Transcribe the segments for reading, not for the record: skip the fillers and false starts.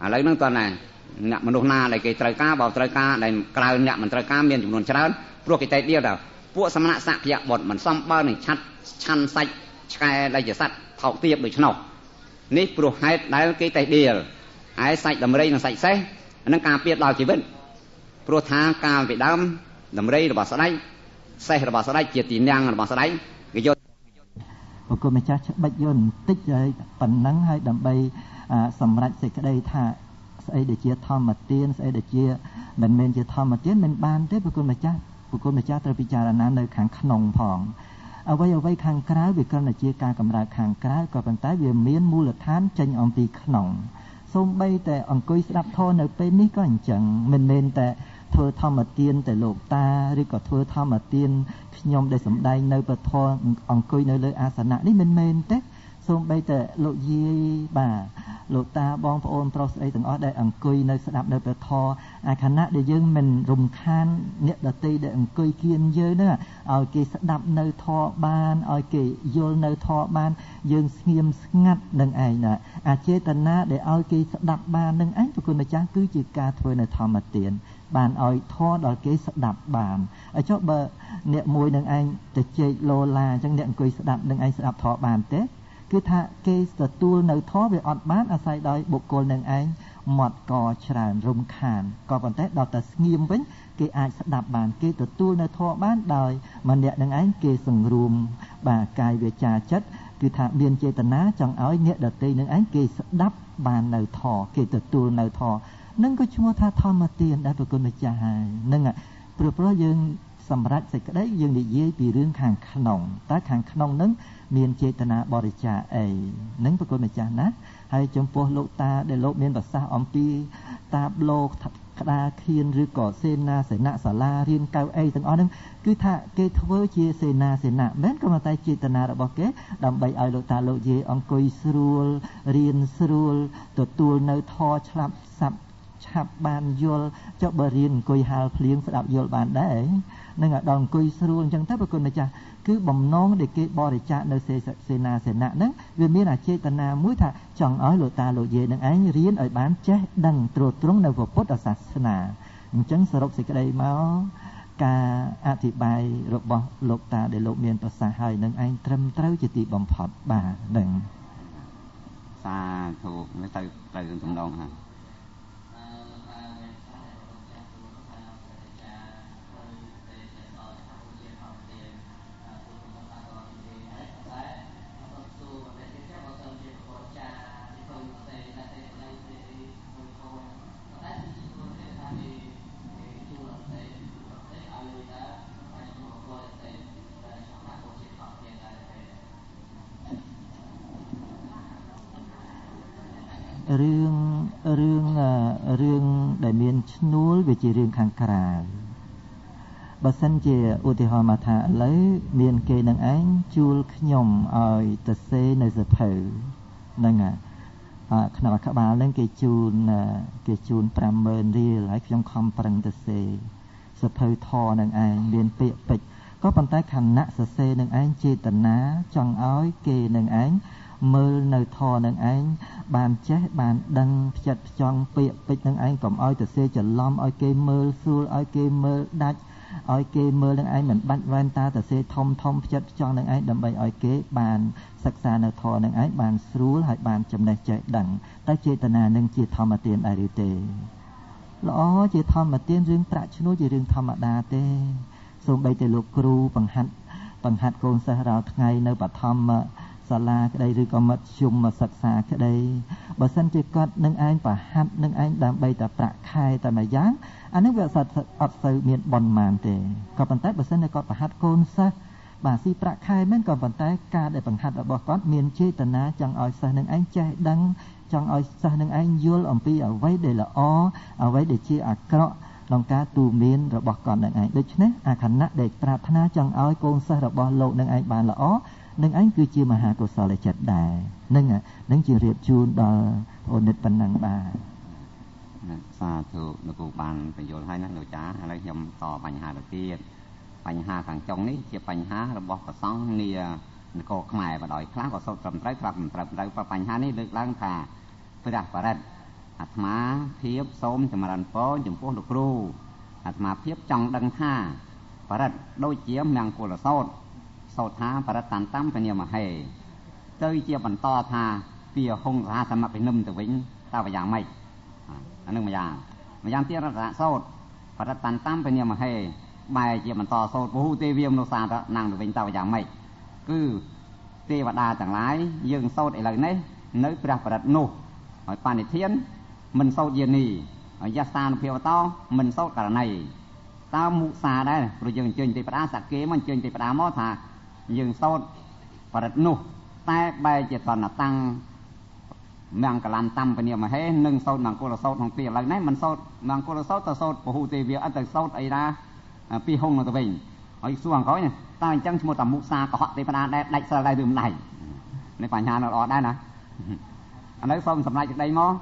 ឥឡូវហ្នឹងតើណាអ្នកមនុស្សណាដែលគេត្រូវការបើត្រូវការដែលក្រៅអ្នកមិនត្រូវការមានចំនួនច្រើនព្រោះគេតែដៀលដល់ពួកសមណៈសក្យបុត្រមិនសមបើនឹងឆាត់ឆាន់សាច់ឆ្កែដែលជាសត្វថោកទាបដូច្នោះនេះព្រោះហេតុដែលគេតែដៀលហើយសាច់ដំរីនិងសាច់សេះនឹងការពារដល់ជីវិតព្រោះថាកាលពីដើមដំរីរបស់ស្ដេចសេះរបស់ស្ដេចជាទីនាំងរបស់ស្ដេចគេយកបុគ្គលម្ចាស់ច្បាច់យល់បន្តិចហើយប៉ុណ្ណឹងហើយដើម្បីសម្រេចសេចក្តីថាស្អីដែលជាធម្មទានស្អីដែលជាមិនមែនជាធម្មទានមិនបានទេបុគ្គលម្ចាស់ត្រូវពិចារណានៅខាងក្នុងផងអ្វីខាងក្រៅវាគ្រាន់តែជាការកម្រើកខាងក្រៅក៏ប៉ុន្តែវាមានមូលដ្ឋានចេញអំពីក្នុងសូម្បីតែអង្គុយស្ដាប់ធម៌នៅពេលនេះក៏អញ្ចឹងមិនមែនតែធ្វើធម្មទានតែលោកតាឬក៏ធ្វើធម្មទានខ្ញុំដែលសំដែងនៅពធអង្គុយនៅលើអាសនៈនេះមិនមែនទេសូម្បីតែលោកយាយបាទលោកតាបងប្អូនប្រុសស្រីទាំងអស់ដែលអង្គុយនៅស្ដាប់នៅពធអាខណៈដែលយើងមិនរំខានអ្នកដទៃដែលអង្គុយគៀនយើងហ្នឹងឲ្យគេស្ដាប់នៅធម៌បានឲ្យគេយល់នៅធម៌បានយើងស្ងៀមស្ងាត់នឹងឯងណាអាចេតនាដែលឲ្យគេស្ដាប់បាននឹងឯងប្រគុណម្ចាស់គឺជាការធ្វើនៅធម្មទានបានឲ្យធម៌ដល់គេស្ដាប់បានឲ្យចុះបើអ្នកមួយនឹងឯងទៅជែកលោឡាអញ្ចឹងអ្នកអង្គុយស្ដាប់នឹងឯងស្ដាប់ធម៌បានទេគឺថាគេទទួលនៅធម៌វាអត់បានអាស្រ័យដោយបុគ្គលនឹងឯងមាត់កច្រើនរំខានក៏ប៉ុន្តែដល់តែស្ងៀមវិញគេអាចស្ដាប់បានគេទទួលនៅធម៌បានដោយម្នាក់នឹងឯងគេសង្រួមបាទកាយវាចាចិត្តគឺថាមានចេតនាចង់ឲ្យអ្នកដទៃនឹងឯងគេស្ដាប់បាននៅធម៌គេទទួលនៅធម៌នឹងក៏ឈ្មោះថាធម្មទានដែលប្រគុណម្ចាស់ហើយនឹងព្រោះយើងសម្រាប់សេចក្តីយើងនិយាយពីរឿងខាងក្នុងតែខាងក្នុងនឹងមានចេតនាបរិច្ចាគអីនឹងប្រគុណម្ចាស់ណាហើយចំពោះលោកតាដែលលោកមានប្រសាសន៍អំពីតាបលោកក្តារខៀនឬក៏សេនាសនៈសាលារៀនកៅអីទាំងអស់ហ្នឹងគឺថាគេធ្វើជាសេនាសនៈមិនក៏តែចេតនារបស់គេដើម្បីឲ្យលោកតាលោកយាយអង្គុយស្រួលរៀនស្រួលទទួលនៅធម៌ឆ្លាប់សាប់ឆាប់បានយល់ចុះបើរៀនអង្គុយហាលភ្លៀងស្ដាប់យល់បានដែរនឹងដល់អង្គុយស្រួលអញ្ចឹងទៅប្រគុណម្ចាស់គឺបំណងដែលគេបរិច្ចាគនៅសេនាសនៈហ្នឹងវាមានអចេតនាមួយថាចង់ឲ្យលោកតាលោកយាយនឹងឯងរៀនឲ្យបានចេះដឹងត្រួតត្រងនៅពុទ្ធសាសនាអញ្ចឹងសរុបសេចក្តីមកការអធិប្បាយរបស់លោកតាដែលលោកមានប្រសាសន៍ហើយនឹងឯងត្រឹមត្រូវជាទីបំផុតបាទនឹងសាធុមិនទៅទំនងហ្នឹងរឿងដែលមានឈ្នួលវាជារឿងខាងក្រៅបើសិនជាឧទាហរណ៍មកថាឥឡូវមានគេនឹងឯងជួលខ្ញុំឲ្យទៅសេនៅសភៅហ្នឹងក្នុងក្បាលហ្នឹងគេជូន50000រៀលហើយខ្ញុំខំប្រឹងទៅសេសភៅធរនឹងឯងមានពាក្យពេចន៍ក៏ប៉ុន្តែខណៈសរសេរនឹងឯងចេតនាចង់ឲ្យគេនឹងឯងមើលនៅធរនឹងឯងបានចេះបានដឹងផ្ចិតផ្ចង់ពាក្យពេចន៍នឹងឯងកុំឲ្យទៅសេច្រឡំឲ្យគេមើលស្រួលឲ្យគេមើលដាច់ឲ្យគេមើលនឹងឯងមិនបាច់វ៉ែនតាទៅសេធំផ្ចិតផ្ចង់នឹងឯងដើម្បីឲ្យគេបានសិក្សានៅធរនឹងឯងបានស្រួលហើយបានចំណេះចេះដឹងតែចេតនានឹងជាធម្មទានដែរឬទេល្អជាធម្មទានរឿងប្រាក់ឈ្នួលជារឿងធម្មតាទេសូម្បីតែលោកគ្រូបង្ហាត់កូនសិស្សរាល់ថ្ងៃនៅបឋមសាលាក្តីឬក៏មធ្យមសិក្សាក្តីបើសិនជាគាត់នឹងឯងប្រហាត់នឹងឯងដើម្បីតែប្រាក់ខែតែមួយយ៉ាងអានេះវាអត់សូវមានបនមានទេក៏ប៉ុន្តែបើសិនជាគាត់ប្រហាត់កូនសិស្សបាទស៊ីប្រាក់ខែមិនក៏ប៉ុន្តែការដែលបង្ហាត់របស់គាត់មានចេតនាចង់ឲ្យសិស្សនឹងឯងចេះដឹងចង់ឲ្យសិស្សនឹងឯងយល់អំពីអ្វីដែលល្អអ្វីដែលជាអាក្រក់ក្នុងការទូន្មានរបស់គាត់នឹងឯងដូច្នេះអាខណៈដែលប្រាថ្នាចង់ឲ្យកូនសិស្សរបស់លោកនឹងឯងបានល្អនឹងឯងគឺជាមហាកុសលចិត្តដែរនឹងជារៀបជូនដល់អូនិតប៉ុណ្ណឹងបាទសាធុលោកគ្រូបានបញ្យល់ហើយណាលោកចាឥឡូវខ្ញុំតបញ្ហាទៅទៀតបញ្ហាខាងចុងនេះជាបញ្ហារបស់ប្រសង់នានគរខ្មែរបណ្ដោយខ្លះក៏សូត្រត្រឹមត្រូវខ្លះមិនត្រឹមត្រូវបញ្ហានេះលើកឡើងថាព្រះបរិត្ត អាត្មាភាពសូមចម្រើនពរចំពោះលោកគ្រូអាត្មាភាពចង់ដឹងថាបរិទ្ធដូចជាមង្គលសោតសូត្រថាបរិទ្ធតាន់តាមពញាមហេទៅជាបន្តថាពីហុងសាសមពិនិមទៅវិញតើយ៉ាងម៉េចអានឹងម្យ៉ាងទៀតរតនសោតបរិទ្ធតាន់តាមពញាមហេបែរជាបន្តសោតពហុទេវាមនុស្សសាទៅណាំងទៅវិញតើយ៉ាងម៉េចគឺទេវតាទាំងឡាយយើងសោតឥឡូវនេះនៅព្រះបរិទ្ធនោះហើយបនិធានមិនសោតយានីហើយយសានុភាវតោមិនសោតករណីតើមុសាដែរព្រោះយើងអញ្ជើញទេវតាសក្គេមកអញ្ជើញទេវតាមកថាយើងសោតបរិទ្ធនោះតែបែរជាតនតាំងមង្គលតាមពញាមហេនឹងសោតមង្គលសោតក្នុងពេលឥឡូវនេះមិនសោតមង្គលសោតទៅសោតពហុទេវាអត់ទៅសោតអីណាពីហុងទៅវិញហើយសួរអង្គតើអញ្ចឹងឈ្មោះតាមុសាកុហកទេវតាដែរដាច់សិលដែរឬមិនដាច់នេះបញ្ហានៅល្អដែរណាឥឡូវសូមសម្រេចក្តីមក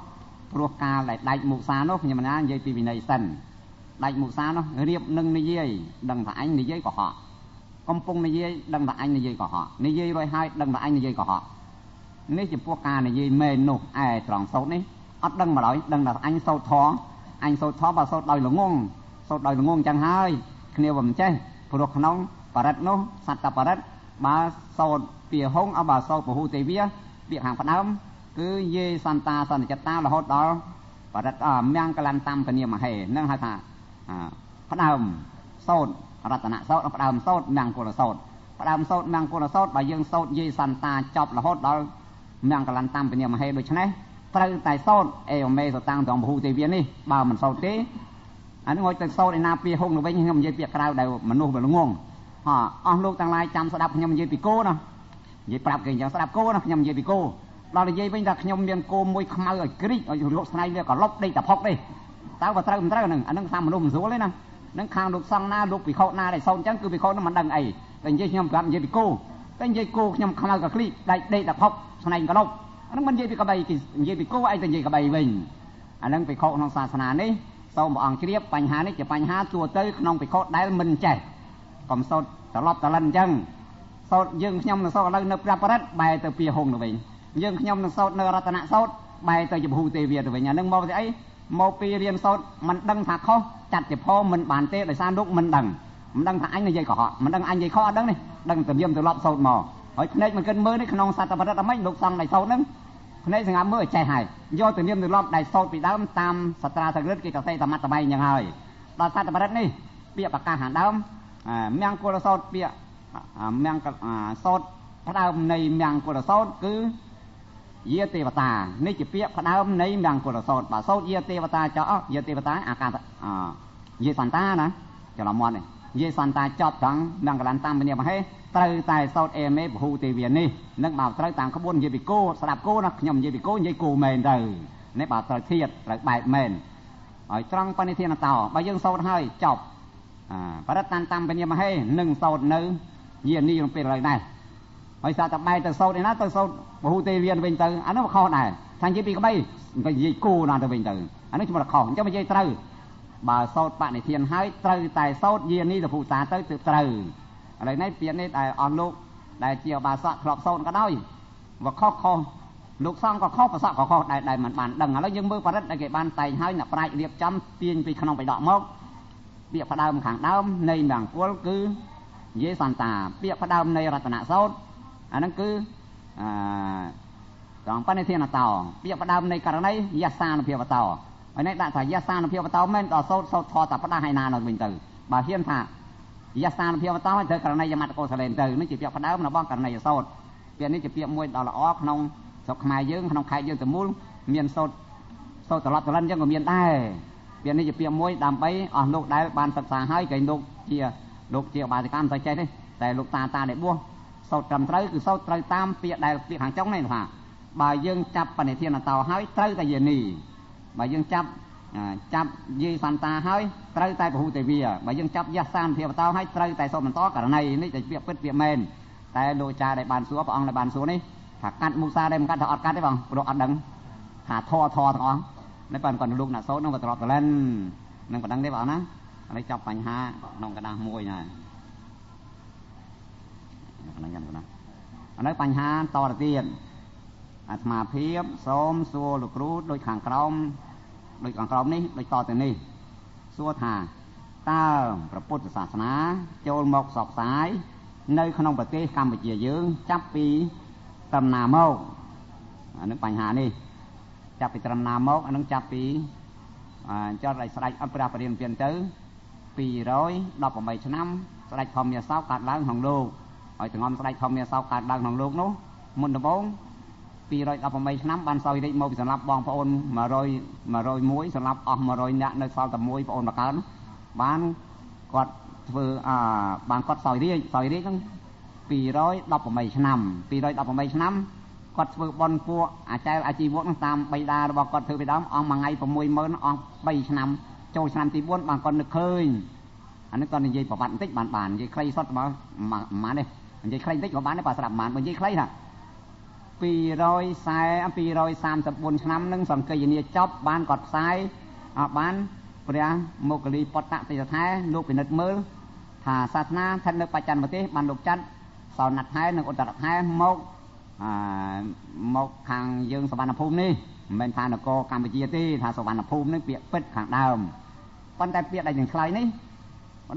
ព្រោះកាលដែលដាច់មុសានោះខ្ញុំណានិយាយពីវិន័យសិនដាច់មុសានោះរៀបនឹងនិយាយដឹងថាអញនិយាយកុហកកំពុងនិយាយដឹងថាអញនិយាយកុហកនិយាយរួចហើយដឹងថាអញនិយាយកុហកនេះចំពោះការនិយាយមែននោះឯត្រង់សោតនេះអត់ដឹងមកឡើយដឹងថាអញសោតធေါ်អញសោតធေါ်បើសោតដោយល្ងងសោតដោយល្ងងចឹងហើយគ្នាមិនចេះព្រោះក្នុងបរិទ្ធនោះសត្វបរិទ្ធបើសោតពីហុងអបើសោតពហុទេវាពាក្យខាងផ្ដើមគឺយេសន្តាសន្និចតារហូតដល់បរិទ្ធមង្គលតាមពញាមហេនឹងហៅថាផ្ដើមសោតរតនសោតផ្ដើមសោតមង្គលសោតផ្ដើមសោតមង្គលសោតបើយើងសោតយេសន្តាចប់រហូតដល់មង្គលតាមពញាមហេដូច្នេះត្រូវតែសោតអេមេសតាំងត្រង់ពហុទេវានេះបើមិនសោតទេអានេះងុយទៅសោតឯណាពីហុងទៅវិញខ្ញុំនិយាយពាក្យក្រៅដែលមនុស្សវាល្ងងអស់លោកទាំងឡាយចាំស្ដាប់ខ្ញុំនិយាយពីគោណានិយាយប្រាប់គេអញ្ចឹងស្ដាប់គោណាខ្ញុំនិយាយពីគោដល់និយាយវិញថាខ្ញុំមានគោមួយខ្មៅឲ្យក្រិចឲ្យលោកស្នៃវាក៏លុបដេកតែផុកទេតើបើត្រូវមិនត្រូវហ្នឹងអាហ្នឹងថាមនុស្សមិនស្រួលទេណាហ្នឹងខាងលោកសង្ឃណាលោកពិខុណាដែលសោតអញ្ចឹងគឺពិខុនោះមិនដឹងអីតែនិយាយខ្ញុំប្រាប់និយាយពីគោតែនិយាយគោខ្ញុំខ្មៅក៏ក្រិចដេកតែផុកស្នៃក៏លុបអាហ្នឹងមិននិយាយពីក្បីគេនិយាយពីគោឯងតែនិយាយក្បីវិញអាហ្នឹងពិខុក្នុងសាសនានេះសូមព្រះអង្គជ្រាបបញ្ហានេះជាបញ្ហាទូទៅក្នុងពិខុដែលមិនចេះកុំសោតត្រឡប់តលិនអញ្ចឹងសោតយើងខ្ញុំនឹងសោតឥឡូវនៅព្រះបរិត្តបែរទៅពីហុងទៅវិញយើងខ្ញុំនឹងសោតនៅរតនសោតបែរទៅជាពហុទេវាទៅវិញអានឹងមកពីអីមកពីរៀនសោតមិនដឹងថាខុសចាត់ជាផមិនបានទេដោយសារលោកមិនដឹងថាអញនិយាយកុហកមិនដឹងអញនិយាយខុសអត់ដឹងនេះដឹងតែមានទៅលប់សោតមកហើយភ្នែកមិនគិតមើលនេះក្នុងសត្វបរិត្តអីលោកសង្ឃដែលសោតហ្នឹងភ្នែកសង្ហាមើលចេះហើយយកទៅនាមទៅលប់ដែលសោតពីដើមតាមសត្រាសង្រិតគេក៏សេតាមត្តបៃយ៉ាងហើយដល់សត្វបរិត្តនេះពាក្យប្រកាសខាងដើមមង្គលសោតពាក្យមង្គលសោតផ្ដើមនៃមង្គលសោតគឺយាទេវតានេះជាពាក្យផ្ដើមនៃមង្គលសោតបើសោតយាទេវតាចោយាទេវតាអាកាយាសន្តាណាច្រឡំមាត់នេះយាសន្តាចប់ត្រង់មង្គលតាមពញាមហេត្រូវតែសោតអេមេពហុទេវានេះនឹងបើត្រូវតាមក្បួននិយាយពីគោស្ដាប់គោណាខ្ញុំនិយាយពីគោនិយាយគោមែនទៅនេះបើត្រូវធៀបត្រូវបែបមែនហើយត្រង់បនិធានតោបើយើងសោតហើយចប់បរិត្តតាមពញាមហេនឹងសោតនៅយានីក្នុងពេលឥឡូវនេះហើយសាតបែរទៅសោតឯណាទៅសោតពហុទេវាវិញទៅអានោះខុសដែរថានិយាយពីក្បីក៏និយាយគោណាទៅវិញទៅអានេះឈ្មោះខុសអញ្ចឹងនិយាយត្រូវបើសោតបនិធានហើយត្រូវតែសោតយានីទៅភូសាទៅទើបត្រូវឥឡូវនេះពាក្យនេះដែលអស់លោកដែលជាបាសកធ្លាប់សោតក៏ដោយវាខុសលោកសង្ឃក៏ខុសប្រសកក៏ខុសដែលមិនបានដឹងឥឡូវយើងមើលបរិត្តដែលគេបានតែងហើយអ្នកប្រាជ្ញរៀបចំទាញពីក្នុងបិដកមកពាក្យផ្ដើមខាងដើមនៃមង្គលគឺយេសន្តាពាក្យផ្ដើមនៃរតនសោតអាហ្នឹងគឺត្រង់បនិធានតោពាក្យផ្ដើមនៃករណីយសានុភាវតោហើយនេះដាក់ថាយសានុភាវតោមិនដល់សោតធរតែផ្ដាស់ឲ្យណានៅវិញទៅបើហ៊ានថាយសានុភាវតោទៅករណីយមតកោសលេនទៅនេះជាពាក្យផ្ដើមរបស់ករណីសោតពាក្យនេះជាពាក្យមួយដ៏ល្អក្នុងស្រុកខ្មែរយើងក្នុងខេត្តយើងទាំងមូលមានសោតត្រឡប់ត្រឡិនអញ្ចឹងក៏មានដែរពាក្យនេះជាពាក្យមួយដើម្បីអស់លោកដែលបានសិក្សាហើយគេលោកជាបាសិកម្មទៅចេះទេតែលោកតាដែលបួសសោតត្រឹមត្រូវគឺសោតត្រូវតាមពាក្យដែលពាក្យខាងចុងនេះថាបើយើងចាប់បនិធានតោហើយត្រូវតែយានីបើយើងចាប់យាយសន្តាហើយត្រូវតែពហុទេវាបើយើងចាប់យសានភាវតោហើយត្រូវតែសោតបន្តករណីនេះតែពាក្យពិតពាក្យមែនតែលោកចាដែលបានសួរព្រះអង្គដែលបានសួរនេះថាកាត់មុសាដែលមិនកាត់ថាអត់កាត់ទេបងព្រោះអត់ដឹងថាធរទាំងអស់នេះប៉ុន្តែលោកអ្នកសោតនឹងត្រឡប់ទៅលិននឹងប៉ុណ្ណឹងទេបងណាឥឡូវចាប់បញ្ហាក្នុងកណ្ដាស់មួយណាអានេះបញ្ហាតទៅទៀតអាត្មាភាពសូមសួរលោកគ្រូដូចខាងក្រោម ដោយខាងក្រោមនេះដោយតទៅនេះសួរថាតើព្រះពុទ្ធសាសនាចូលមកសពផ្សាយនៅក្នុងប្រទេសកម្ពុជាយើងចាប់ពីត្រឹមណាមកអានឹងបញ្ហានេះចាប់ពីត្រឹមណាមកអានឹងចាប់ពីចតឲ្យស្ដេចអព្រះបរិនិព្វានទៅ218ឆ្នាំស្ដេចធម្មមាសោកើតឡើងក្នុងលោកហើយទាំងស្ដេចធម្មមាសោកើតឡើងក្នុងលោកនោះមុនដំបូង218ឆ្នាំបានសោយរាជមកពីសម្រាប់បងប្អូន101សម្រាប់អស់100នាក់នៅសល់តែមួយប្អូនបកើនបានគាត់ធ្វើបានគាត់សោយរាជហ្នឹង218ឆ្នាំគាត់ធ្វើបន់ពួកអាចែលអាជីវកហ្នឹងតាមបិតារបស់គាត់ធ្វើពីដើមអង្គមួយថ្ងៃ 60000 អស់3ឆ្នាំចូលឆ្នាំទី4បានគាត់នឹកឃើញអានេះគាត់និយាយប្រវត្តិបន្តិចបាននិយាយខ្លីសុទ្ធមកម៉ាននេះនិយាយខ្លីបន្តិចក៏បានដែរបើស្ដាប់ម៉ានបើនិយាយខ្លីថា234ឆ្នាំនឹងសង្កេយនាចប់បានគាត់ផ្សាយបានព្រះមោគលីពតៈទេសថែលោកពិនិត្យមើលថាសាសនាស្ថិតនៅបច្ចិមប្រទេសបានលោកចាត់សោណថែនិងឧត្តរថែមកខាងយើងសវណ្ណភូមិនេះមិនមែនថានគរកម្ពុជាទេថាសវណ្ណភូមិនឹងពាក្យពិតខាងដើមប៉ុន្តែពាក្យដែលយើងឆ្លើយនេះ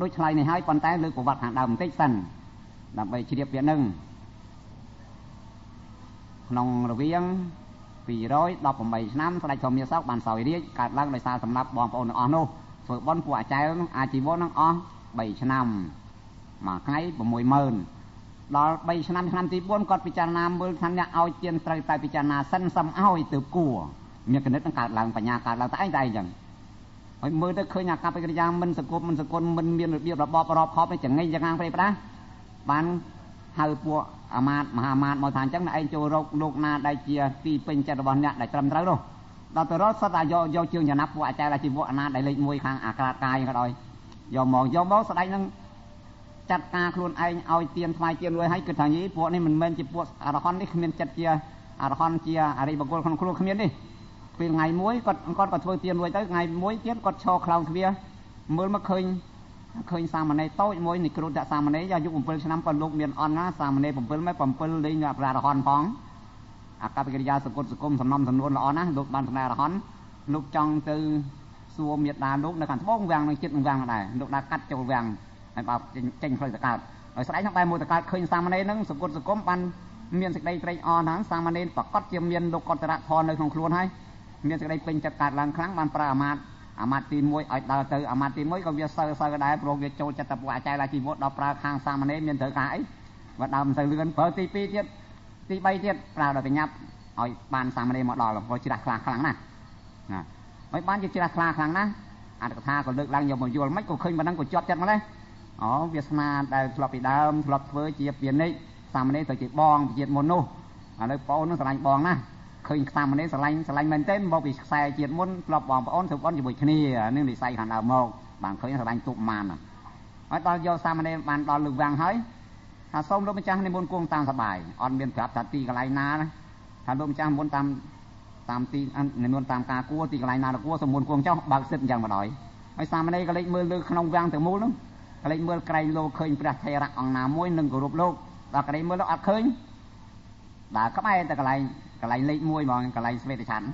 ដូចឆ្លើយនេះហើយប៉ុន្តែលើកប្រវត្តិខាងដើមបន្តិចសិនដើម្បីជ្រាបពាក្យនឹងក្នុងរវាង218ឆ្នាំស្ដេចធម្មមាសោកបានសោយរាជកើតឡើងដោយសារសម្រាប់បងប្អូនទាំងអស់នោះធ្វើបន់ពួកអាចារ្យអាជីវកនឹងអស់3ឆ្នាំមួយថ្ងៃ 60000 ដល់3ឆ្នាំឆ្នាំទី4គាត់ពិចារណាមើលថាអ្នកឲ្យទានត្រូវតែពិចារណាសិនសំឲ្យទៅគួរមានគណិតនឹងកើតឡើងបញ្ញាកើតឡើងតែឯងអញ្ចឹងហើយមើលទៅឃើញអាកប្បកិរិយាមិនសង្គមមិនមានរបៀបរបបរបខប់នេះចង្អេងចង្អាងព្រៃប្រាស់បានហៅពួកអាមាត្យមហាមាត្យមកថាអញ្ចឹងឯងចូលរកលោកណាដែលជាទីពេញចិត្តរបស់អ្នកដែលត្រឹមត្រូវនោះដល់ទៅរត់សត្វតែយកជើងចំណាប់ពួកអាចារ្យអាជីវកអាណាដែលលេខ1ខាងអាក្រាតកាយក៏ដោយយកមកស្ដេចនឹងចាត់ការខ្លួនឯងឲ្យទៀនថ្វាយទៀនលួយឲ្យគិតថាយីពួកនេះមិនមែនជាពួកអរហន្តនេះគ្មានចិត្តជាអរហន្តជាអរិយបុគ្គលក្នុងខ្លួនគ្មាននេះពេលថ្ងៃមួយគាត់ក៏ធ្វើទៀនលួយទៅថ្ងៃមួយទៀតគាត់ឈរខ្លោងទ្វារមើលមកឃើញសាមណេរតូចមួយនេះគ្រូតសាមណេរអាយុ7ឆ្នាំប៉ុន្តែលោកមានអន់ណាសាមណេរ7លេងព្រះអរហន្តផងអាកប្បកិរិយាសង្គមសំណុំសំនួនល្អណាស់លោកបានសម្ដែងអរហន្តលោកចង់ទៅសួរមេត្តាលោកនៅខាងត្បូងវាំងនឹងចិត្តវាំងដែរលោកđãកាត់ចូលវាំងហើយបើចេញផ្លូវទៅកើតហើយស្ដេចហ្នឹងបែរមកទៅកើតឃើញសាមណេរហ្នឹងសង្គមបានមានសេចក្តីត្រេកអរណាស់សាមណេរប្រកាសជាមានលោកកតរៈធម៌នៅក្នុងខ្លួនហើយមានសេចក្តីពេញចិត្តកើតឡើងខ្លាំងបានប្រើអាមាត្យទី1ឲ្យដើរទៅអាមាត្យទី1ក៏វាសើដែរព្រោះវាចូលចិត្តតែពួកអាចារ្យអាជីវកដល់ប្រើខាងសាមណេរមានត្រូវការអីបើដើមមិនទៅលឿនប្រើទី2ទៀតទី3ទៀតប្រើដល់ប្រញាប់ឲ្យបានសាមណេរមកដល់ព្រោះជ្រះខ្លាំងណាស់ណាហើយបានជាជ្រះខ្លាំងណាស់អត្តកថាក៏លើកឡើងយកមកយល់មិនក៏ឃើញប៉ុណ្ណឹងក៏ជាប់ចិត្តមកដែរវាសនាដែលធ្លាប់ពីដើមធ្លាប់ធ្វើជាពាណិជ្ជសាមណេរទៅជាបងជាតិមុននោះឥឡូវបងនឹងស្រឡាញ់បងណាឃើញសាមណេរស្រឡាញ់មែនទែនមកពីខ្សែជាតិមុនធ្លាប់បងប្អូនធ្វើបន់ជាមួយគ្នានឹងនិស័យខាងដើមមកបានឃើញស្រឡាញ់ទុកម៉ានហើយដល់យកសាមណេរបានដល់លើវាំងហើយថាសូមលោកម្ចាស់និមន្តគង់តាមសបាយអត់មានប្រាប់ថាទីកន្លែងណាថាលោកម្ចាស់និមន្តតាមទីនិមន្តតាមការគួរទីកន្លែងណាគួរសូមនិមន្តគង់ចុះបើកសិទ្ធយ៉ាងម្ដងហើយសាមណេរក៏លេចមើលលើក្នុងវាំងទាំងមូលនោះក៏លេចមើលក្រែងលោកឃើញព្រះថេរៈអង្គណាមួយនឹងគោរពលោកដល់ក្រែងមើលលោកអត់ឃើញដល់ក្បែរតែកន្លែងលេខ1ហ្មងកន្លែងស្វេតឆ័ន្ទ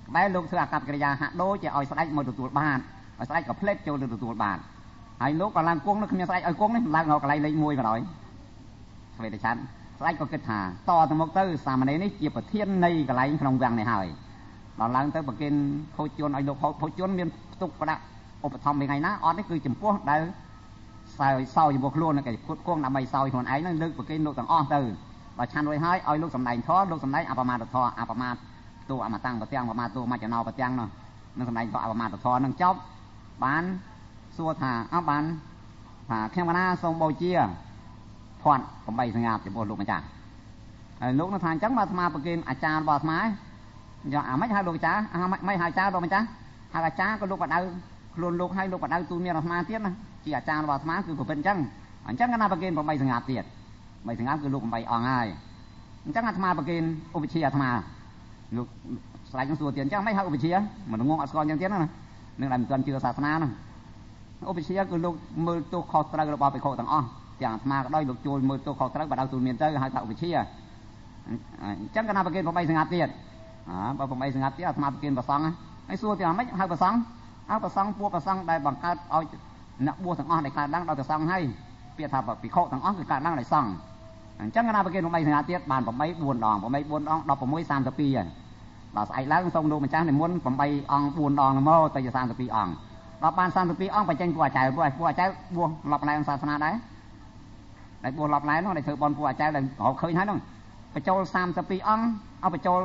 ក្បែរលោកធ្វើអាកប្បកិរិយាហាក់ដូចជាឲ្យស្ដេចមកទទួលបានហើយស្ដេចក៏ផ្លេចចូលទៅទទួលបានហើយលោកក៏ឡើងគង់នៅគ្មានស្ដេចឲ្យគង់នេះឡើងនៅកន្លែងលេខ1ក៏ដោយស្វេតឆ័ន្ទស្ដេចក៏គិតថាតទៅមុខទៅសាមណេរនេះជាប្រធាននៃកន្លែងក្នុងវាំងនេះហើយដល់ឡើងទៅប្រគិនភោជជនឲ្យលោកភោជជនមានផ្ទុកប្រដាក់ឧបត្ថម្ភថ្ងៃណាអត់នេះគឺចំពោះដែលសោយជាមួយខ្លួនគេផ្គត់ផ្គង់ដើម្បីសោយខ្លួនឯងនឹងលើកប្រគិនលោកទាំងអស់ទៅបើឆាន់រួចហើយឲ្យលោកសម្ដែងធម៌លោកសម្ដែងអបមាទធម៌អបមាទទូអមតាំងប្រទាំងអបមាទទូមច្ចណោប្រទាំងនោះនឹងសម្ដែងធម៌អបមាទធម៌នឹងចប់បានសួរថាបានថាខ្ញុំកណាសូមបូជាភ័ណ្ឌ8សង្ហាចំពោះលោកម្ចាស់ហើយលោកនឹងថាអញ្ចឹងបើអាត្មាប្រគិនអាចារ្យរបស់អាត្មាយ៉ាងអាម៉េចហៅលោកអាចារ្យមិនហៅអាចារ្យលោកម្ចាស់ហៅអាចារ្យក៏លោកបដៅខ្លួនលោកឲ្យលោកបដៅទូមានអាត្មាទៀតណាជាអាចារ្យរបស់អាត្មាគឺប្រពន្ធអញ្ចឹងកណាប្រគិន8សង្ហាទៀត3សង្ហាគឺលោក8អង្គហើយអញ្ចឹងអាត្មាប្រគិនឧបជាអាត្មាលោកស្ដេចនឹងសួរទៀតអញ្ចឹងមិនហៅឧបជាមិនងងអត់ស្គាល់អញ្ចឹងទៀតណានឹងតែមិនទាន់ជឿសាសនាហ្នឹងឧបជាគឺលោកមើលទោសខុសត្រូវរបស់ភិក្ខុទាំងអស់ទាំងអាត្មាក៏ដោយលោកចូលមើលទោសខុសត្រូវបដៅទូមានទៅហៅថាឧបជាអញ្ចឹងកណាប្រគិន8សង្ហាទៀតបើ8សង្ហាទៀតអាត្មាប្រគិនប្រសង ហើយសួរទៀតមិនហៅប្រសង់ប្រសង់ពួកប្រសង់ដែលបង្កើតឲ្យអ្នកបួសទាំងអស់ដែលកើតឡើងដោយប្រសង់ហើយពាក្យថាភិក្ខុទាំងអស់គឺកើតឡើងដោយសង្ឃអញ្ចឹងណាប្រគេន8សង្ឃាទៀតបាន8 4ដង8 4ដង16 32ហើយដល់ស្អែកឡើងសូមលោកម្ចាស់និមន្ត8អង្គ4ដងមកទៅជា32អង្គដល់បាន32អង្គបញ្ចេញពួកអាចារ្យពួកអាចារ្យបួសឡប់ឡែក្នុងសាសនាដែរដែលបួសឡប់ឡែនោះដែលធ្វើបន់ពួកអាចារ្យដែលរកឃើញហើយនោះបញ្ចូល32អង្គឲ្យបញ្ចូល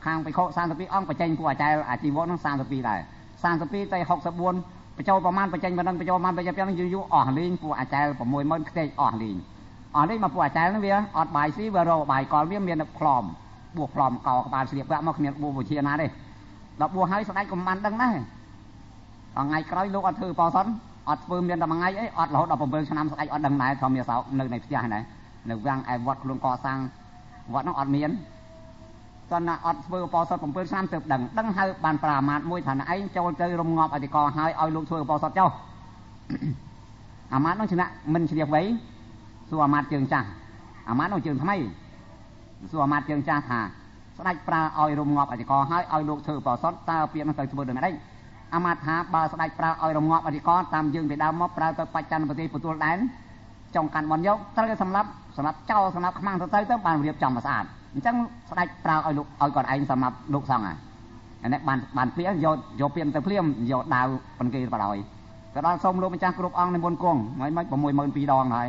ខាងភិក្ខុ32អង្គបញ្ចេញពួកអាចារ្យអាជីវកនោះ32ដែរ32ទៅ64បញ្ចូលប្រមាណបញ្ចេញប៉ុណ្ណឹងបញ្ចូលប្រមាណបញ្ចេញហ្នឹងយូរអស់លេងពួកអាចារ្យ60000ខ្ទេចអស់លេងមកពួកអាចារ្យហ្នឹងវាអត់បាយស៊ីវារកបាយកលវាមានផ្លំបួសផ្លំកោក្បាលស្លៀកពាក់មកគ្មានបួសវិជាណាទេដល់បួសហើយស្ដេចក៏មិនបានដឹងដែរថ្ងៃក្រោយលោកអត់ធ្វើបោសុនអត់ធ្វើមានតែមួយថ្ងៃអីអត់រហូតដល់7ឆ្នាំស្ដេចអត់ដឹងដែរធម្មយាសោកនៅផ្ទះហ្នឹងនៅវាំងឯវត្តខ្លួនកសាងវត្តហ្នឹងអត់មានគាត់ណាអត់ធ្វើបោសុន7ឆ្នាំទើបដឹងហើយបានប្រាមាទមួយថាឯងចូលទៅរំងាប់អធិការហើយឲ្យលោកធ្វើបោសុនចុះអាមាត្យនោះឆ្នាក់មិនឆ្លៀសវៃសួរអាមាត្យជើងចាស់អាមាត្យនោះជើងថ្មីសួរអាមាត្យជើងចាស់ថាស្ដេចប្រើឲ្យរំងាប់អធិការហើយឲ្យលោកធ្វើបោសុនតើពាក្យនោះទៅធ្វើដូចម្ដេចអាមាត្យថាបើស្ដេចប្រើឲ្យរំងាប់អធិការតាមយើងពីដើមមកប្រើទៅបច្ច័នប្រទេសទទួលដែនចង់កាន់បនយកត្រូវសម្រាប់ចោលសម្រាប់ខ្មាំងទៅបានរៀបចំមកស្អាតអញ្ចឹងស្ដេចប្រើឲ្យលោកឲ្យគាត់ឯងសម្រាប់លោកសង្ឃអានេះបានព្រាយកពានទៅភ្លាមយកដាវប៉ុនគេបដ ாய் ក៏ដល់សូមលោកម្ចាស់គ្រប់អង្គនិមន្តគង់មិន62000 ដងហើយ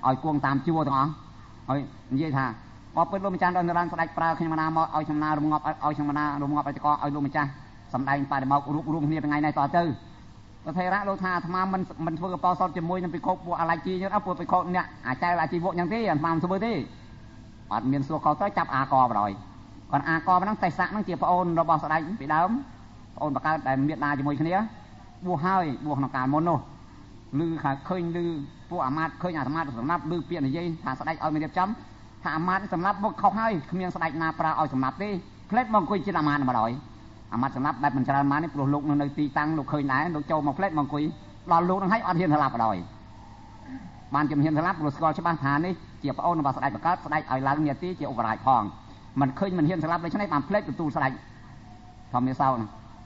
ឲ្យគង់តាមជួរទាំងអស់ហើយនិយាយថាបើពិតលោកម្ចាស់ដល់រានស្ដេចប្រើខ្ញុំណាមកឲ្យចំណារំងាប់ឲ្យខ្ញុំណារំងាប់អធិការឲ្យលោកម្ចាស់សម្ដែងបដិមករួមគ្នាថ្ងៃនេះតទៅប្រធេរៈលោកថាអាត្មាមិនធ្វើកបោសុតជាមួយនឹងភិក្ខុពួកអាឡៃជីហ្នឹងពួកភិក្ខុអ្នកអាចារ្យអាជីវកយ៉ាងទេអាត្មាមិនធ្វើទេអត់មានសួរខុសទៅចាប់អាកបដ ாய் គាត់អាកបហ្នឹងទេសៈហ្នឹងជាប្អូនរបស់ស្ដេចពីដើមប្អូនបកើតដែលមានដាជាមួយគ្នាបួសហើយបួសក្នុងកាលមុននោះឮឃើញឮពួកអាមាត្យឃើញអាត្មាសម្រាប់ឮពាក្យនិយាយថាស្ដេចឲ្យមានរៀបចំថាអាមាត្យសម្រាប់មកខុសហើយគ្មានស្ដេចណាប្រើឲ្យសម្រាប់ទេផ្លេចមកអង្គុយជិតអាមាត្យម្ដងអាមាត្យសម្រាប់បែបមិនច្រើនម៉ាននេះព្រោះលោកនៅទីតាំងលោកឃើញដែរលោកចូលមកផ្លេចមកអង្គុយដល់លោកនឹងឲ្យអត់ហ៊ានស្លាប់ម្ដងបានជំហានស្លាប់ព្រោះស្គាល់ច្បាស់ថានេះជាប្អូនរបស់ស្ដេចបកើតស្ដេចឲ្យឡើងនាទីជាឧបរាជផងមិនឃើញមិនហ៊ានស្លាប់ដូច្នេះបានផ្លេចទទួលស្ដេចធម្មយាសោ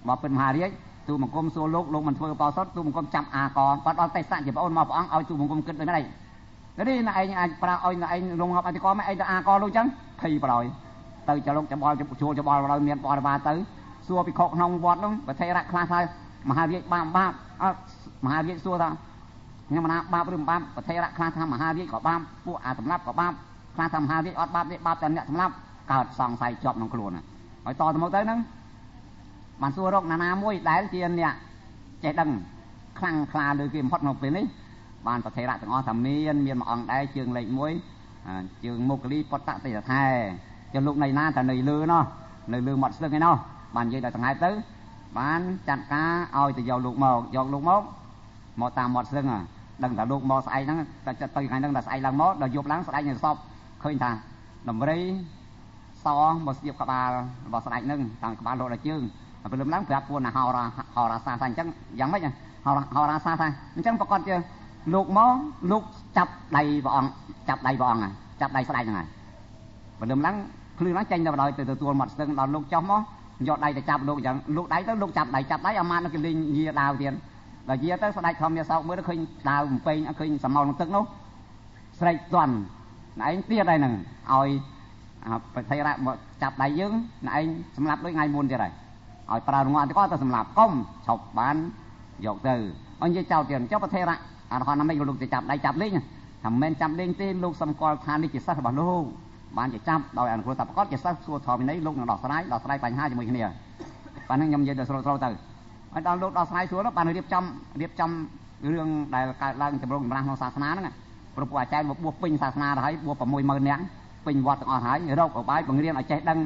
មកពិតមហារាជទូបង្គំសួរលោកមិនធ្វើបោសុតទូបង្គំចាប់អាកបាត់ដល់ទេសៈជាប្អូនមកព្រះអង្គឲ្យទូបង្គំគិតដូចម្ដេចនេះណែឯងអាចប្រើឲ្យណែឯងរងងាប់អធិការមិនឯងទៅអាកលោកចឹងភ័យប្រយទៅចលុកច្បល់ជួលច្បល់ដល់មានបរិវារទៅសួរភិក្ខុក្នុងវត្តនោះប្រធេរៈខ្លះថាមហារាជបាបមហារាជសួរថាខ្ញុំណាបាបឬមិនបាបប្រធេរៈខ្លះថាមហារាជក៏បាបពួកអាសម្លាប់ក៏បាបខ្លះថាមហារាជអត់បាបទេបាបតែអ្នកសម្លាប់កើតសង្ស័យជាប់ក្នុងខ្លួនហើយតទៅមកទៅហ្នឹងបានសួររកណាមួយដែលជាអ្នកចេះដឹងខ្លាំងខ្លាលើគេបំផុតក្នុងពេលនេះបានប្រធេរៈទាំងអស់ថាមានមួយអង្គដែរជើងលេខ1ជើងមុគលីពតតតិថែជាលោកនៃណាតែនៅលើនោះនៅលើមាត់ស្ទឹងឯណោះបាននិយាយដល់ថ្ងៃទៅបានចាត់ការឲ្យទៅយកលោកមកតាមមាត់ស្ទឹងដឹងថាលោកមកស្អែកហ្នឹងតែចិត្តទៅថ្ងៃហ្នឹងដល់ស្អែកឡើងមកដល់យប់ឡើងស្ដេចនឹងសពឃើញថាដំរីសមកស្ទាបក្បាលរបស់ស្ដេចហ្នឹងតាមក្បាលលោកដល់ជើងព្រលឹមឡើងប្រាប់ពួកណាហោរាសាថាអញ្ចឹងយ៉ាងម៉េចហោរាសាថាអញ្ចឹងប្រកាសជាលោកមកលោកចាប់ដៃព្រះអង្គចាប់ដៃស្ដេចហ្នឹងហើយព្រលឹមឡើងភ្លឺឡើងចេញទៅដល់ទៅទទួលមាត់ស្ទឹងដល់លោកចុះមកយកដៃទៅចាប់លោកអញ្ចឹងលោកដៃទៅលោកចាប់ដៃអាមាត្យនឹងគេលេងយាដាវទៀតដល់យាទៅស្ដេចធម្មយាសោកមើលទៅឃើញដាវបំពេញឃើញសមោលក្នុងទឹកនោះស្រែកទាន់ណែឯងទៀតហើយហ្នឹងឲ្យប្រធេរៈមកចាប់ដៃយើងណែឯងសម្លាប់ដូចថ្ងៃមុនទៀតហើយឲ្យប្រើរងាត់ទៅក៏ទៅសម្លាប់កុំឈប់បានយកទៅអញ្ចឹងចោលទៀតចុះប្រធេរៈអរហន្តណាមិញក៏លោកទៅចាប់ដៃចាប់លេងថាមិនមែនចាប់លេងទេលោកសម្គាល់ថានេះជាសិស្សរបស់លោកបានជាចាប់ដោយអនុគ្រោះថាប្រកាសជាសិស្សសួរធម្មវិន័យលោកនឹងដោះស្រាយបញ្ហាជាមួយគ្នាប៉ណ្ណឹងខ្ញុំនិយាយទៅស្រួលទៅហើយដល់លោកដោះស្រាយស្រួលបានរៀបចំរឿងដែលកើតឡើងចម្រុងចម្រាស់ក្នុងសាសនាហ្នឹងព្រោះពួកអាចារ្យមកបួសពេញសាសនាទៅហើយបួស60000នាក់ពេញវត្តទាំងអស់ហើយរកឧបាយបង្រៀនឲ្យចេះដឹង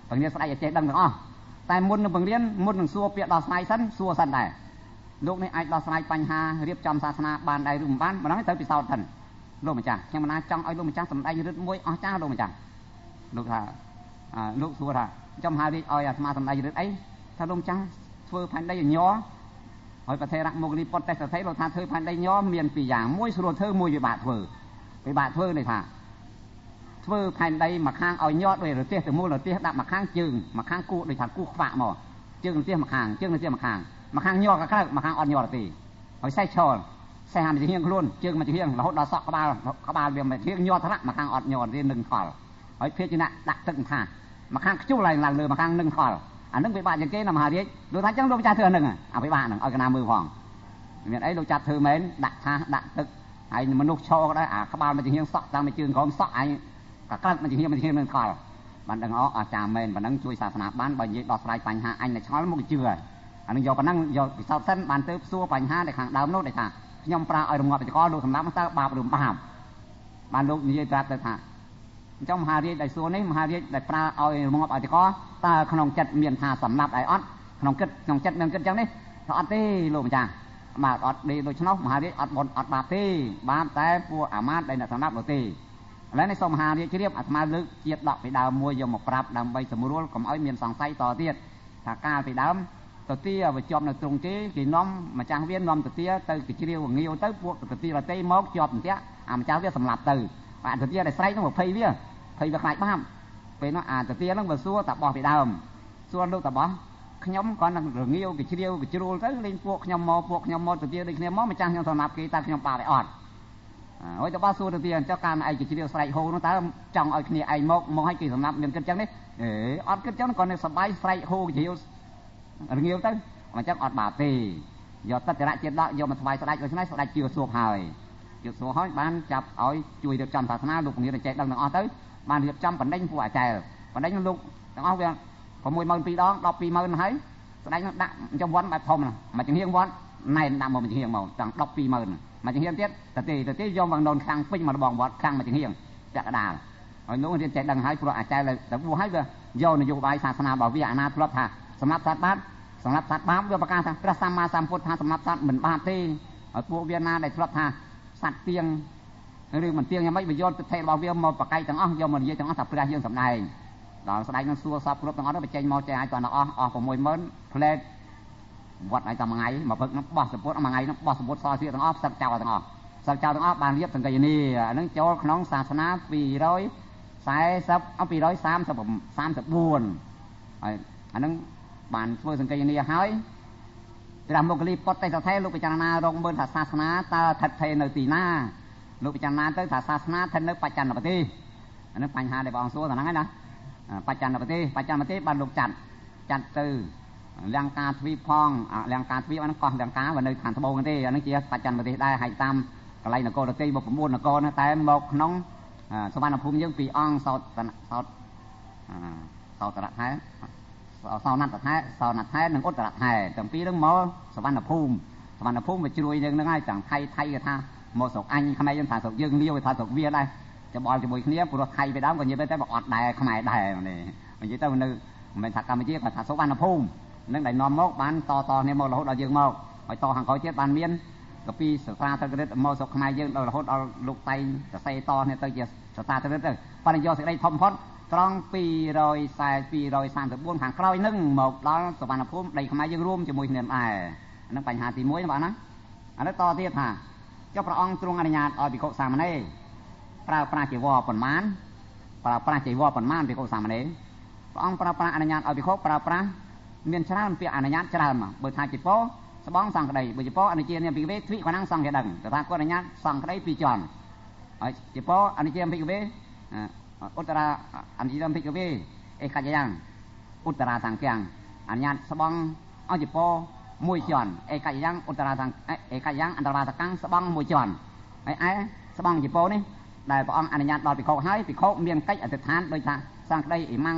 បង្រៀនស្ដេចឲ្យចេះដឹងទាំងអស់តែមុននឹងបង្រៀនមុននឹងសួរពាក្យដោះស្រាយសិនសួរសិនដែរលោកនេះអាចដោះស្រាយបញ្ហារៀបចំសាសនាបានដែរឬមិនបានម្ដងទៅពិសោធន៍សិនលោកម្ចាស់ខ្ញុំណាចង់ឲ្យលោកម្ចាស់សម្ដែងរិទ្ធមួយអស់ចាលោកម្ចាស់លោកថាលោកសួរថាចំហារាជឲ្យអាត្មាសម្ដែងរិទ្ធអីថាលោកម្ចាស់ធ្វើផែនដីញ័រហើយប្រធេរៈមុគលីពតទេសថេលោកថាធ្វើផែនដីញ័រមានពីរយ៉ាងមួយស្រួលធ្វើមួយវិបាកធ្វើនេះថាធ្វើផែនដីមួយខាងឲ្យញ័រដោយរទេសទៅមូលរទេសដាក់មួយខាងជើងមួយខាងគូដូចថាគូខ្វាក់មក chương tiêm mà khang nhò cả cái mà khang on nhò là gì hỏi say tròn xe hàm chỉ hiên luôn chương mà chỉ hiên là hốt đào sọ các ba việc mà hiên nhò thằng mà khang on nhò đi nâng thỏi hỏi phía trên này đặt từng thà mà khang chút lại là lừa mà khang nâng thỏi nâng với bạn những cái nằm hà đi đối thái chẳng đâu cha thừa nâng với bạn nâng ở cái nam mưa hoàng miền ấy đâu cha thừa mến đặt tha đặt tức ai mà nục cho đó các ba mà chỉ hiên sọ ra mà chương có sọ ai cả các mà chỉ hiên nâng thỏi bạn đừng ở trà mền bạn đừng chui xả sạp bán bởi vì đọt lại bánh ha anh là chó một cái chừa anh do bạn năng do sau sân bạn tới xua bánh ha để hàng đào nốt để thả nhom pra ở đồng ngọt thì có đồ thằng lắm ta bao đường bám bạn lúc như vậy ra tới thả trong hà đi đại xua này hà đi đại pra ở đồng ngọt thì có ta không chặt miền hà sẩm nạp đại ót không chặt miền cất trắng đấy ót tê luôn chả mà ót đi đôi chân ốc hà đi ót bột ót bạc tê bám té vua mát đây là sẩm nạp đồ têแล้วในสมหาเรียกเรียบอาตมาลึกเจียดดอกไปดาวมวยยมปรับดำใบสมุรุลก็เอาเมียนสองไซต่อเตี้ยถ้ากาไปดำตัวเตี้ยไปจอมในตรงที่กี่น้อมมาจ้างเวียนน้อมตัวเตี้ยตัวกี่เรียวเงี้ยวตัวพวกตัวเตี้ยเราเต้มอกจอมเตี้ยมาจ้างเวียนสำหรับตัวตัวเตี้ยได้ไซต้องบอกเพย์เวียเพย์แบบไหนบ้างเป็นว่าตัวเตี้ยต้องแบบซัวตับบอไปดำซัวลูกตับบอขยมก่อนนั่งเงี้ยวกี่เรียวกี่รูตัวเล่นพวกขยมมอตัวเตี้ยได้ขยมมอมาจ้างยังสำหรับกี่ตาขยมปลาไปอ่อนโอ้ยแต่ว่าสู้ตัวเตี้ยเจ้าการไอ้กี่เดียวใส่โฮน้องตาจังไอ้ขี้ไอ้มองให้กี่สำนักเงินกันจังนี่ออดกันจังก่อนในสบายใส่โฮกี่เดียวเงี้ยวตั้งมันจังออดบาตียอดตัดจะได้เจ็ดละยอดมันสบายสบายก็ใช่ไหมสบายเชื่อสูบหายเชื่อสูบหายบ้านจับเอาจุยเดือดจำศาสนาลูกนี้ในใจดังออดtớiบ้านเดือดจำปันได้ผู้อาจารย์ปันได้ลูกดังออดเวียนพอมวยมันปีดอง10 ปีมันให้สบายดังจำวันแบบพรมมาจังเฮียงวันในนำมาจังเฮียงมาจัง10 ปีมันมาจังเฮียงเตี้ยแต่ยอมวางโดนครั้งปิ้งมาบองบอดครั้งมาจังเฮียงจักรดาเอาลูกเรียนใจดังให้ผู้อาจารย์เลยแต่ผู้ให้เลยโยนโยบายศาสนาบอกวิญญาณทุลธาสำหรับสัตว์บ้านสำหรับสัตว์บ้านด้วยประการพระสัมมาสัมพุทธะสำหรับสัตว์เหมือนบ้านที่พวกวิญญาณได้ทุลธาสัตว์เตียงหรือเหมือนเตียงยังไม่ไปโยนเทบอกวิญญาณมาปะไก่จังอ้อยมันเยอะจังอ้อสับพระยังสำนักเราแสดงนั่งซัวซับรบจังอ้อไปใจมอใจตอนอ้อผมมวยเหมือนเพลย์วัดไหนทำไงมาฝึกน้ำบอสสปอร์ตมาไงน้ำบอสสปอร์ตซอยเสียตั้งอ้อสักเจ้าตั้งอ้อสักเจ้าตั้งอ้อบานเรียบตั้งใจนี่นั่งโจ้น้องศาสนาปีร้อยสายซับเอาปี130 บุญอันนั้นบานเพื่อสังเกตนี่หายแต่ละโมกลีปอดไตสะเทลูกไปจารณาลงบนศาสนาตาทัดเทนตีหน้าลูกไปจารณาตั้งศาสนาทันนึกปัจจันปฏิอันนั้นปัญหาในบางส่วนนั้นนะปัจจันปฏิบานลูกจัดตือเรื่องการทวีพองเรื่องการทวีวันนั้นก่อนเรื่องการวันนี้ฐานทบกันที่อันนั้นเจี๊ยบปัจจันปฏิได้ให้ตามอะไรนักโกตตีบอกผมบุญนักโกนะแต่บอกน้องสวรรค์ภูมิยังปีอ่องสอดตระท้ายสาวนัดตระท้ายหนึ่งอุตตระท้ายจำปีเรื่องหมอสวรรค์ภูมิไปช่วยยังนั่งให้จังไทยกับท่าหมอศกอันขมายยังถ่ายศกยังเลี้ยวถ่ายศกเวียได้จะบอลจะบุยขี้เนี้ยปุถุไทยไปดาวกันยังไปแต่บอกอดได้ขมายได้นี่มันยิ่งแต่วันนึงมันถักกรรมเจี๊ยบกับถ่ายสวรรค์ภูมินั่งได้นอนมอกบ้านต่อเนี่ยมอเราหดเรายังมอกไปต่อhàng cõi chết ban miênกับปีสตาร์ตะกระเด็ดมอศกขมายยังเราหดเอาลูกไตจะใส่ต่อเนี่ยตัวเจี๊ยสตาร์ตะกระเด็ดปัญญาสิ่งใดทอมพอดตรองปี130 hàng cõiนึ่งmột đóสวรรค์ภูมิได้ขมายยังร่วมจะมวยเนี่ยนั่งปัญหาตีมวยนะบ้านนะอันนั้นต่อที่ท่าเจ้าพระองค์ทรงอนุญาตเอาปิโกสามเณรปราจีวรปนมานปราจีวรปนมานปิโกสามเณรพระองค์ปราอนุญาตเอาปิโกปราเมียนชนะมันเปียอนุญาตชนะมาเบิดทางจิตโป้สบองสังกระไดเบิดจิตโป้อนุเจียนเนี่ยปิเวทวิขวังสังกระดังแต่ทางก็อนุญาตสังกระไดปีจอนจิตโป้อนุเจียนปิเวอุตราอนุเจียนปิเวเอขัดยังอุตราสังเกียงอนุญาตสบองเอาจิตโป้มวยจอนเอขัดยังอุตราสังเอขัดยังอันตรายตะกังสบองมวยจอนไอ้สบองจิตโป้นี่ได้พระองค์อนุญาตรอปิโคให้ปิโคเมียนใกล้อธิษฐานโดยทางสังกระไดอิมั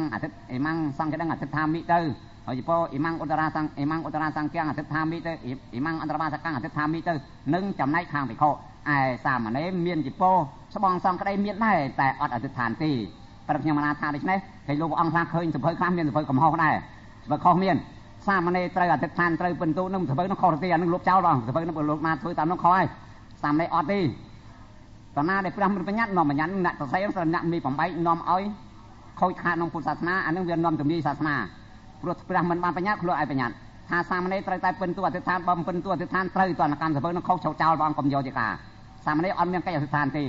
งสังกระดังอธิษฐานมิเตอร์จิโปอิมังอุตราสังเกียงอธิษฐานมิเตอร์อิมังอันตรายตะกังอธิษฐานมิเตอร์นึ่งจำในทางปิโคไอ้สามอันนี้เมียนจิโปสบองสังกระไดเมียนได้แต่อดอธิษฐานตีประเดี๋ยวมานาทานได้ใช่ไหมให้ลูกองค์พระเคยสะเพยข้ามเมียนสะเพยกับห้องได้สะเพยข้อเมียนสามอันนี้ไตรอธิษฐานไตรเป็นตู้นึ่งสะเพยน้องคอตีนึ่งลูกเจ้าลองสะเพยน้องลูกมาช่วยตามน้องคอยสามในอดตีตอนหน้าได้พระมันเป็นยัดนอมมันยันหนักต่อใส่ยังสนับมีผมไปนอมอ้อยคอยขาดน้องพุทธศาสนาอันนึงเวียนนอมถึงมีศาสนาพระมันบานปัญญาครัวไอปัญญาถ้าสามในไตรไตเป็นตัวอธิษฐานบำเป็นตัวอธิษฐานไตรตัวนักการสะเพยน้องเขาเจ้าบางกรมโยจิกาสามในออนเมียงใกล้อธิษฐานตี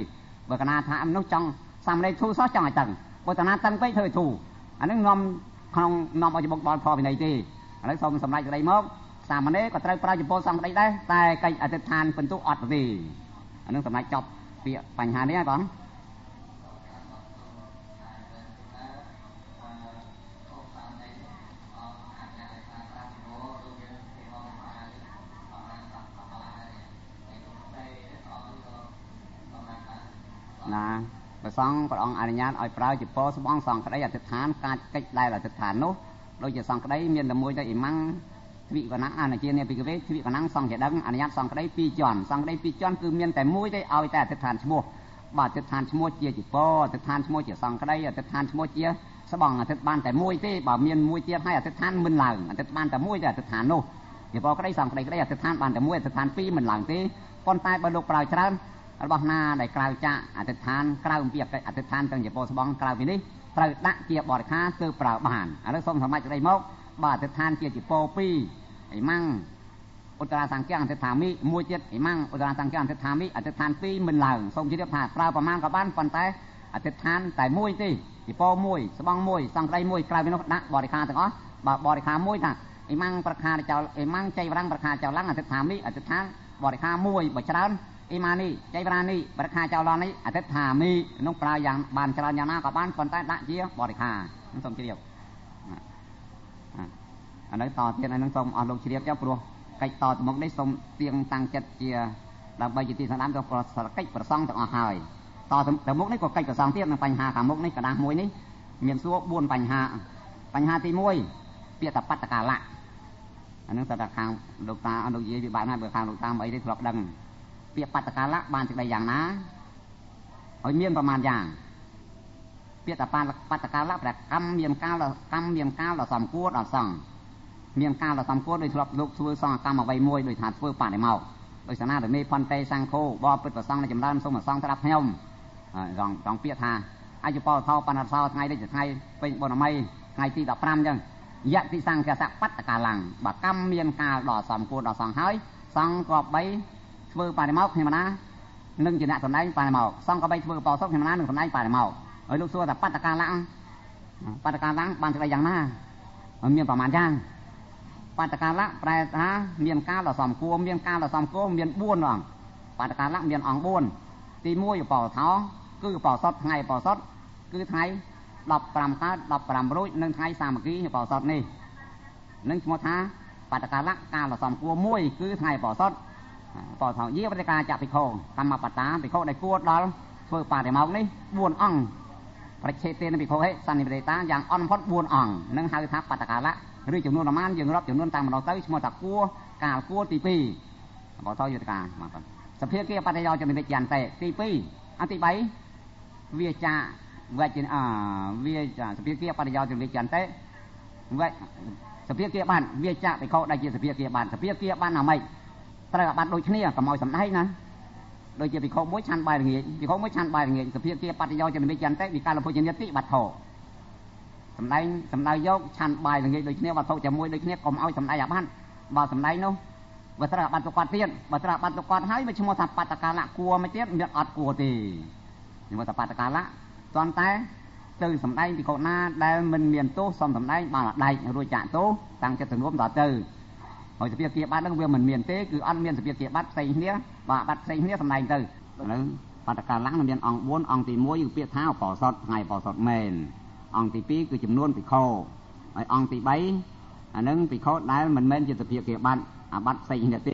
เบิกนาถ้าน้องจังสามในทูซ้อจังไอตังโบตนาตั้งไปเธอทูอันนึงนอมเอาจะบอกบอลพอไปไหนตี ឥឡូវសូមសម្រេចក្តីមកសាមណេរក៏ត្រូវប្រើចំពោះសង្ឃក្តីដែរតែកិច្ចអធិដ្ឋានពិន្ទុអត់ទេអានឹងសម្រេចចប់ពាក្យបញ្ហានេះហើយបងណាព្រះសង្ឃព្រះអង្គអនុញ្ញាតឲ្យប្រើចំពោះស្បង់សង្ឃក្តីអធិដ្ឋានការកិច្ចដែលអធិដ្ឋាននោះដូចជាសង្ឃក្តីមានតែមួយទៅអ៊ីម៉ាំងទ្វិកណាអនុជានាពីកវេទ្វិកណាសង្ឃជាដឹងអនុញ្ញាតសង្ឃក្តី2ជាន់សង្ឃក្តី2ជាន់គឺមានតែមួយទេឲ្យតែអធិដ្ឋានឈ្មោះបាទអធិដ្ឋានឈ្មោះជាជីពោអធិដ្ឋានឈ្មោះជាសង្ឃក្តីអធិដ្ឋានឈ្មោះជាស្បង់អធិដ្ឋបានតែមួយទេបើមានមួយទៀតហើយអធិដ្ឋានមិនឡើងអធិដ្ឋបានតែមួយទេអធិដ្ឋាននោះជីពោក្តីសង្ឃក្តីក្តីអធិដ្ឋានបានតែមួយអធិដ្ឋាន2មិនឡើងទេប៉ុន្តែបើលោកប្រើច្រើនរបស់ណាដែលក្រៅចាក់អធិដ្ឋានក្រៅអំពីអធិដ្ឋានទាំងជីពោស្បង់ក្រៅពីនេះត្រូវដាក់ជាបរិខាគឺប្រើបានឥឡូវសូមសម្រេចក្តីមកបើអធិដ្ឋានជាជីពោ2អ៊ីម៉ាំងឧត្តរាសង្ឃាអធិដ្ឋាមិមួយទៀតអ៊ីម៉ាំងឧត្តរាសង្ឃាអធិដ្ឋាមិអធិដ្ឋាន2មិនឡើងសូមជម្រាបថាប្រើប្រមាណក៏បានប៉ុន្តែអធិដ្ឋានតែមួយទេជីពោ1ស្បង់1សង្ឃក្តី1ក្រៅពីនោះដាក់បរិខាទាំងអស់បើបរិខាមួយថាអ៊ីម៉ាំងប្រខាចោលអ៊ីម៉ាំងចៃវរាំងប្រខាចោលឡើងអធិដ្ឋាមិអធិដ្ឋានបរិខា1បើច្រើនអ៊ីម៉ានេះចៃវរានេះប្រខាចោលឡើងនេះអធិដ្ឋាមិនោះប្រើយ៉ាងបានច្រើនយ៉ាងណាក៏បានប៉ុន្តែដាក់ជាបរិខាសូមជម្រាបអានេះតទៀតអានឹងសូមអស់លោកជ្រាបចុះព្រោះកិច្ចតទៅមុខនេះសូមទៀងតាំងចិត្តជាដើម្បីជាទីស្ដាប់ទៅប្រសកិច្ចប្រសងទាំងអស់ហើយតទៅមុខនេះក៏កិច្ចប្រសងទៀតនឹងបញ្ហាខាងមុខនេះកដាស់មួយនេះមានសួរ4បញ្ហាទី1ពាក្យតបត្តកាលៈអានឹងតែខាងលោកតាលោកយាយវាបានហើយបើខាងលោកតាអីទេធ្លាប់ដឹងពាក្យបត្តកាលៈបានសេចក្តីយ៉ាងណាហើយមានប្រមាណយ៉ាងពាក្យតបត្តកាលៈប្រកម្មមានកាលដល់សំគួរដល់សង្ឃមានកាលដល់សំគួរដោយធ្លាប់លោកធ្វើសង្ឃកម្មអ្វីមួយដោយថាធ្វើបដិមកដោយសារណាដែលមេផន្តេសង្ឃោបបពុទ្ធប្រសង្ឃចម្រើនសូមសង្ឃស្ដាប់ខ្ញុំរងពាក្យថាអញ្ជបោថោបណ្ណសោថ្ងៃនេះថ្ងៃពេញបុណ្យមីថ្ងៃទី15អញ្ចឹងយតិសង្ឃសបត្តកាលੰបើកម្មមានកាលដល់សំគួរដល់សង្ឃហើយសង្ឃក៏បីធ្វើបដិមកខ្ញុំណានឹងជាអ្នកសម្ដែងបដិមកសង្ឃក៏បីធ្វើបោសុខខ្ញុំណានឹងសម្ដែងបដិមកហើយលោកសួរថាបត្តកាលੰបានស្ដីយ៉ាងណាមានប្រមាណយ៉ាងបត្តកាលៈប្រែថាមានកាលដល់សំគួរមានកាលដល់សំគួរមាន4អង្គបត្តកាលៈមានអង្គ4ទី1បោថោគឺបោសុតថ្ងៃបោសុតគឺថ្ងៃ15កើត15រួចនិងថ្ងៃសាមគ្គីបោសុតនេះនឹងឈ្មោះថាបត្តកាលៈកាលដល់សំគួរ1គឺថ្ងៃបោសុតបោថោយាវតិកាចភិក្ខុកម្មបតាភិក្ខុដែលគួរដល់ធ្វើបដិមកនេះ4អង្គប្រជេទេនភិក្ខុហេសន្និបេតាយ៉ាងអន់បំផុត4អង្គនឹងហៅថាបត្តកាលៈឬចំនួនប្រមាណយើងរាប់ចំនួនតាមម្ដងទៅឈ្មោះថាគួរកាលគួរទី2បោថោយុទ្ធកាបាទសភាគាបតយោចំនិចន្តិទី2អទី3វាចាវិជ្ជាវាចាសភាគាបតយោចំនិចន្តិសភាគាបានវាចាភិក្ខុដែលជាសភាគាបានសភាគាបានអាម៉េចត្រូវអាបត្តិដូចគ្នាកុំឲ្យសម្ដែងណាដូចជាភិក្ខុមួយឆាន់បាយល្ងាចភិក្ខុមួយឆាន់បាយល្ងាចសភាគាបតយោចំនិចន្តិវិកាលពុជនិតិបាត់ធោសម្ដែងយកឆាន់បាយល្ងាចដូចគ្នាវត្ថុជាមួយដូចគ្នាកុំឲ្យសម្ដែងអាបត្តិបើសម្ដែងនោះបើត្រូវអាបត្តិទៅគាត់ទៀតបើត្រូវអាបត្តិទៅគាត់ហើយវាឈ្មោះថាបត្តកាលៈគួរមកទៀតមានអត់គួរទេឈ្មោះថាបត្តកាលៈតន្តែទៅសម្ដែងពីកូនណាដែលមិនមានទោសសុំសម្ដែងបានដែករួចចាក់ទោសតាំងចិត្តសង្រួមដល់ទៅហើយសភាគាបាត់នឹងវាមិនមានទេគឺអត់មានសភាគាបាត់ផ្សេងគ្នាបើបាត់ផ្សេងគ្នាសម្ដែងទៅឥឡូវបត្តកាលៈនឹងមានអង្គ4អង្គទី1គឺពាក្យថាបោសុតថ្ងៃបោសុតមែនអង្គទី2គឺចំនួនភិក្ខុហើយអង្គទី3អានឹងភិក្ខុដែលមិនមែនជាសភាគាបាត់អាបត្តិផ្សេងគ្នាទេ